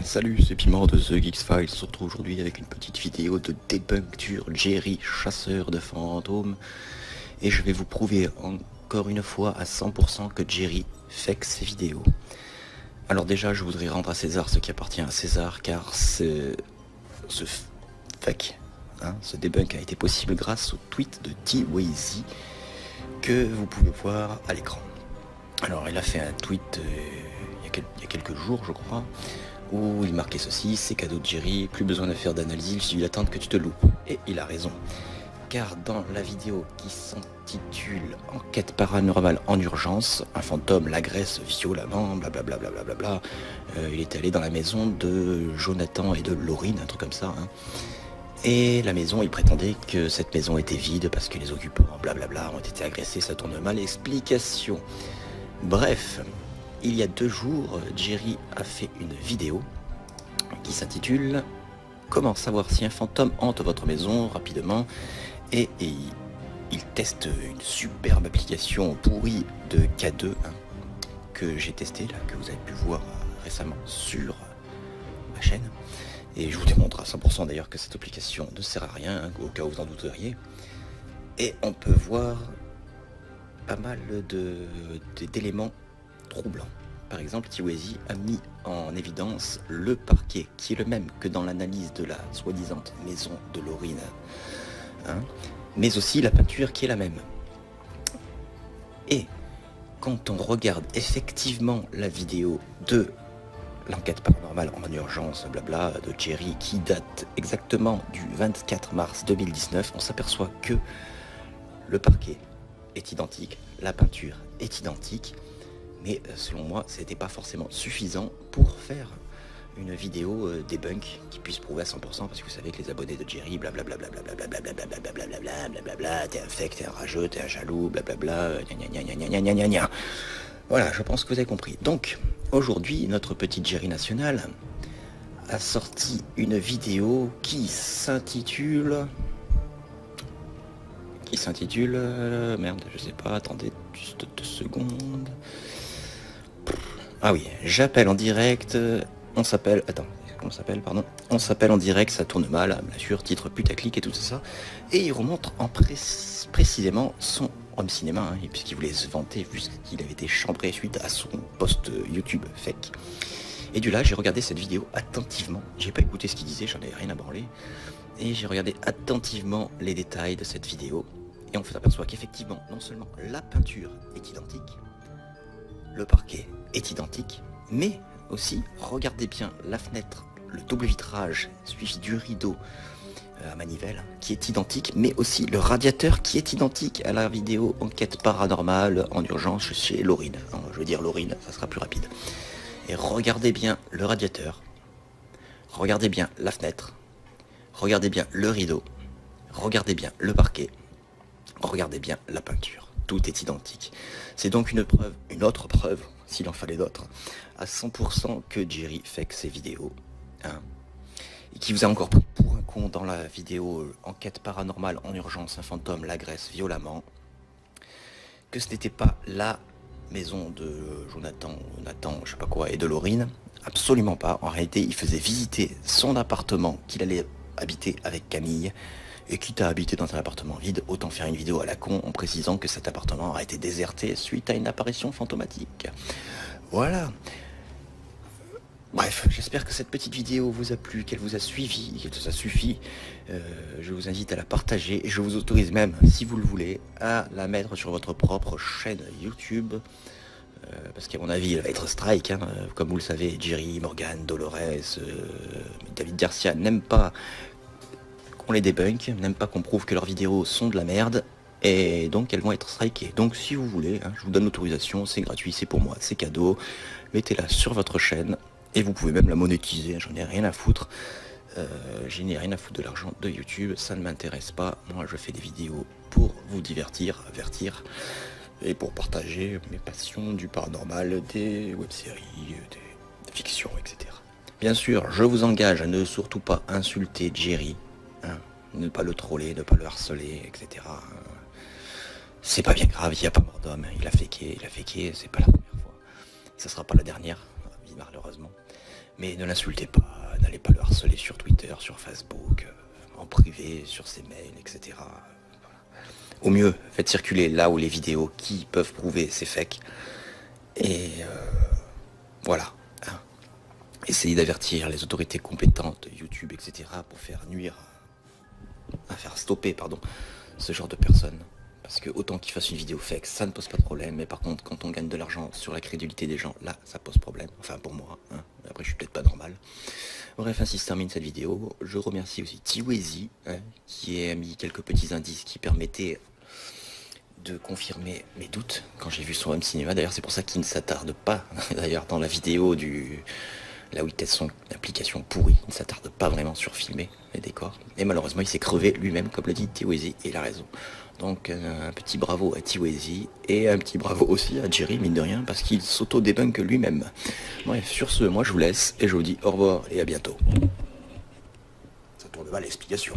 Salut, c'est Piment de The Geeks Files. On se retrouve aujourd'hui avec une petite vidéo de débunkture Jerry, chasseur de fantômes. Et je vais vous prouver encore une fois à 100% que Jerry fake ses vidéos. Alors déjà, je voudrais rendre à César ce qui appartient à César, car ce fake, ce debunk a été possible grâce au tweet de T-Wazy que vous pouvez voir à l'écran. Alors, il a fait un tweet il y a quelques jours, je crois, où il marquait ceci: c'est cadeau de Jerry, plus besoin de faire d'analyse, il suffit d'attendre que tu te loupes. Et il a raison, car dans la vidéo qui s'intitule Enquête paranormale en urgence, un fantôme l'agresse violemment, blablabla, blablabla, il est allé dans la maison de Jonathan et de Laurine, un truc comme ça, Et la maison, il prétendait que cette maison était vide parce que les occupants, blablabla, ont été agressés, ça tourne mal, explication. Bref, il y a 2 jours, Jerry a fait une vidéo qui s'intitule Comment savoir si un fantôme hante votre maison rapidement, et il teste une superbe application pourrie de K2 que j'ai testé là, que vous avez pu voir récemment sur ma chaîne. Et je vous démontre à 100% d'ailleurs que cette application ne sert à rien, au cas où vous en douteriez. Et on peut voir pas mal d'éléments troublants. Par exemple, T-Wazy a mis en évidence le parquet, qui est le même que dans l'analyse de la soi-disant maison de Laurine. Mais aussi la peinture qui est la même. Et quand on regarde effectivement la vidéo de l'enquête paranormale en urgence, blabla, de Jerry, qui date exactement du 24 mars 2019, on s'aperçoit que le parquet est identique, la peinture est identique, mais selon moi, c'était pas forcément suffisant pour faire une vidéo debunk qui puisse prouver à 100%, parce que vous savez que les abonnés de Jerry, blablabla, t'es un fake, t'es un rageux, t'es un jaloux, blablabla, gna. Voilà, je pense que vous avez compris. Donc, aujourd'hui, notre petite Jerry nationale a sorti une vidéo qui s'intitule... Merde, je sais pas, attendez juste 2 secondes. Ah oui, j'appelle en direct... On s'appelle en direct, ça tourne mal, bien sûr, titre putaclic et tout ça. Et il remonte précisément son home cinéma, puisqu'il voulait se vanter, puisqu'il avait été chambré suite à son post YouTube fake. Et du là, j'ai regardé cette vidéo attentivement. J'ai pas écouté ce qu'il disait, j'en ai rien à branler. Et j'ai regardé attentivement les détails de cette vidéo. Et on s'aperçoit qu'effectivement, non seulement la peinture est identique, le parquet est identique, mais aussi, regardez bien la fenêtre, le double vitrage suivi du rideau à manivelle qui est identique, mais aussi le radiateur qui est identique à la vidéo Enquête paranormale en urgence chez Laurine. Je veux dire Laurine, ça sera plus rapide. Et regardez bien le radiateur, regardez bien la fenêtre, regardez bien le rideau, regardez bien le parquet, regardez bien la peinture. Tout est identique. C'est donc une autre preuve, s'il en fallait d'autres, à 100% que Jerry fake ses vidéos. Et qui vous a encore pris pour un con dans la vidéo Enquête paranormale en urgence, un fantôme l'agresse violemment. Que ce n'était pas la maison de Jonathan, Nathan, je sais pas quoi, et de Laurine. Absolument pas. En réalité, il faisait visiter son appartement qu'il allait habiter avec Camille. Et quitte à habiter dans un appartement vide, autant faire une vidéo à la con en précisant que cet appartement a été déserté suite à une apparition fantomatique. Voilà. Bref, j'espère que cette petite vidéo vous a plu, qu'elle vous a suivi, que ça suffit. Je vous invite à la partager et je vous autorise même, si vous le voulez, à la mettre sur votre propre chaîne YouTube. Parce qu'à mon avis, elle va être strike. Comme vous le savez, Jerry, Morgan, Dolores, David Garcia n'aiment pas qu'on les débunk, n'aiment pas qu'on prouve que leurs vidéos sont de la merde. Et donc elles vont être strikées. Donc si vous voulez, je vous donne l'autorisation, c'est gratuit, c'est pour moi, c'est cadeau. Mettez-la sur votre chaîne. Et vous pouvez même la monétiser, j'en ai rien à foutre. Je n'ai rien à foutre de l'argent de YouTube, ça ne m'intéresse pas. Moi je fais des vidéos pour vous divertir, avertir, et pour partager mes passions du paranormal, des web-séries, des fictions, etc. Bien sûr, je vous engage à ne surtout pas insulter Jerry, ne pas le troller, ne pas le harceler, etc. C'est pas bien grave, il n'y a pas mort d'homme, il a faké, c'est pas la première fois. Ça sera pas la dernière, malheureusement. Mais ne l'insultez pas, n'allez pas le harceler sur Twitter, sur Facebook, en privé, sur ses mails, etc. Au mieux, faites circuler là où les vidéos qui peuvent prouver c'est fake. Et voilà. Hein. Essayez d'avertir les autorités compétentes, YouTube, etc. pour faire faire stopper, ce genre de personnes. Parce que autant qu'ils fassent une vidéo fake, ça ne pose pas de problème. Mais par contre, quand on gagne de l'argent sur la crédulité des gens, là, ça pose problème. Enfin, pour moi. Hein. Après, je suis peut-être pas normal. Bref, ainsi se termine cette vidéo. Je remercie aussi Tiweezy, hein, qui a mis quelques petits indices qui permettaient de confirmer mes doutes quand j'ai vu son home cinéma. D'ailleurs, c'est pour ça qu'il ne s'attarde pas, d'ailleurs, dans la vidéo là où il teste son application pourrie, il ne s'attarde pas vraiment sur filmer les décors. Et malheureusement, il s'est crevé lui-même, comme le dit Tiweezy, et il a raison. Donc, un petit bravo à Tiweezy, et un petit bravo aussi à Jerry, mine de rien, parce qu'il s'auto-débunk lui-même. Bref, sur ce, moi je vous laisse, et je vous dis au revoir, et à bientôt. Ça tourne mal l'explication.